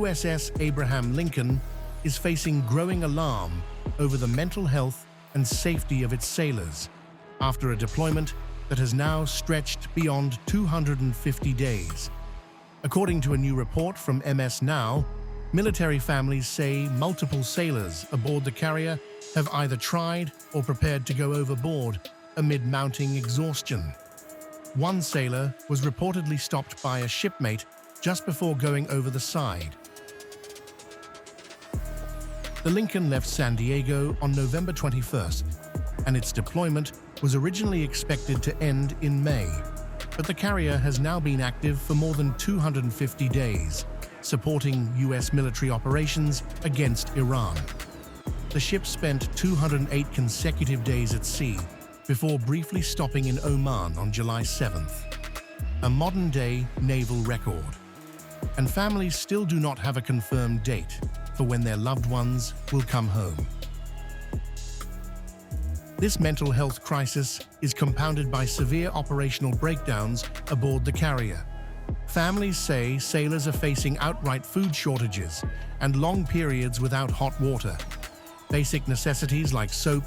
USS Abraham Lincoln is facing growing alarm over the mental health and safety of its sailors after a deployment that has now stretched beyond 250 days. According to a new report from MS Now, military families say multiple sailors aboard the carrier have either tried or prepared to go overboard amid mounting exhaustion. One sailor was reportedly stopped by a shipmate just before going over the side. The Lincoln left San Diego on November 21st, and its deployment was originally expected to end in May. But the carrier has now been active for more than 250 days, supporting U.S. military operations against Iran. The ship spent 208 consecutive days at sea before briefly stopping in Oman on July 7th. A modern-day naval record. And families still do not have a confirmed date for when their loved ones will come home. This mental health crisis is compounded by severe operational breakdowns aboard the carrier. Families say sailors are facing outright food shortages and long periods without hot water. Basic necessities like soap,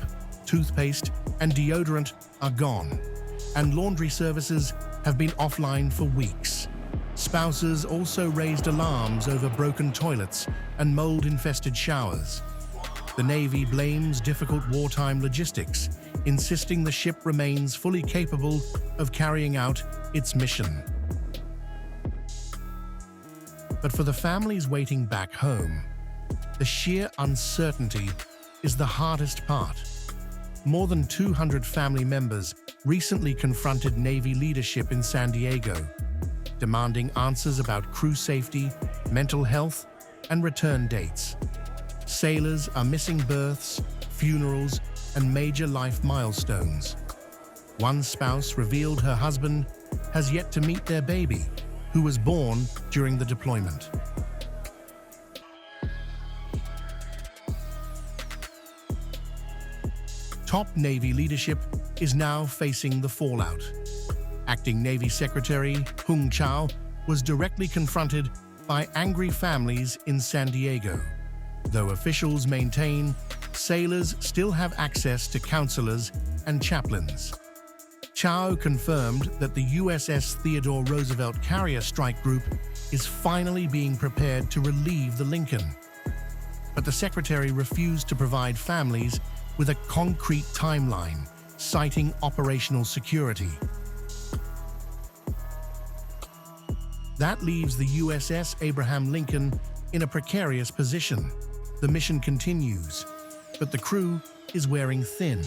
toothpaste, and deodorant are gone, and laundry services have been offline for weeks. Spouses also raised alarms over broken toilets and mold-infested showers. The Navy blames difficult wartime logistics, insisting the ship remains fully capable of carrying out its mission. But for the families waiting back home, the sheer uncertainty is the hardest part. More than 200 family members recently confronted Navy leadership in San Diego, demanding answers about crew safety, mental health, and return dates. Sailors are missing births, funerals, and major life milestones. One spouse revealed her husband has yet to meet their baby, who was born during the deployment. Top Navy leadership is now facing the fallout. Acting Navy Secretary Hung Chau was directly confronted by angry families in San Diego. Though officials maintain sailors still have access to counselors and chaplains. Chau confirmed that the USS Theodore Roosevelt Carrier Strike Group is finally being prepared to relieve the Lincoln. But the secretary refused to provide families with a concrete timeline, citing operational security. That leaves the USS Abraham Lincoln in a precarious position. The mission continues, but the crew is wearing thin.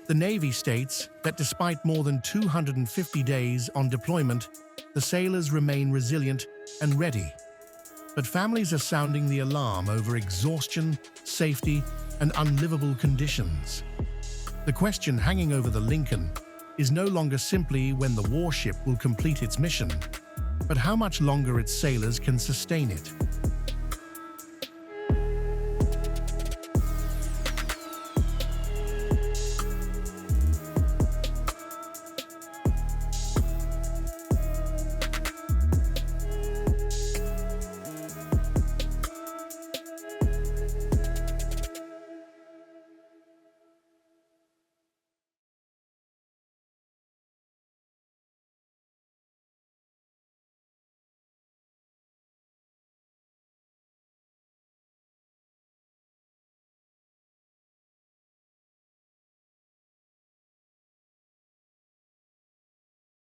The Navy states that despite more than 250 days on deployment, the sailors remain resilient and ready. But families are sounding the alarm over exhaustion, safety, and unlivable conditions. The question hanging over the Lincoln is no longer simply when the warship will complete its mission, but how much longer its sailors can sustain it.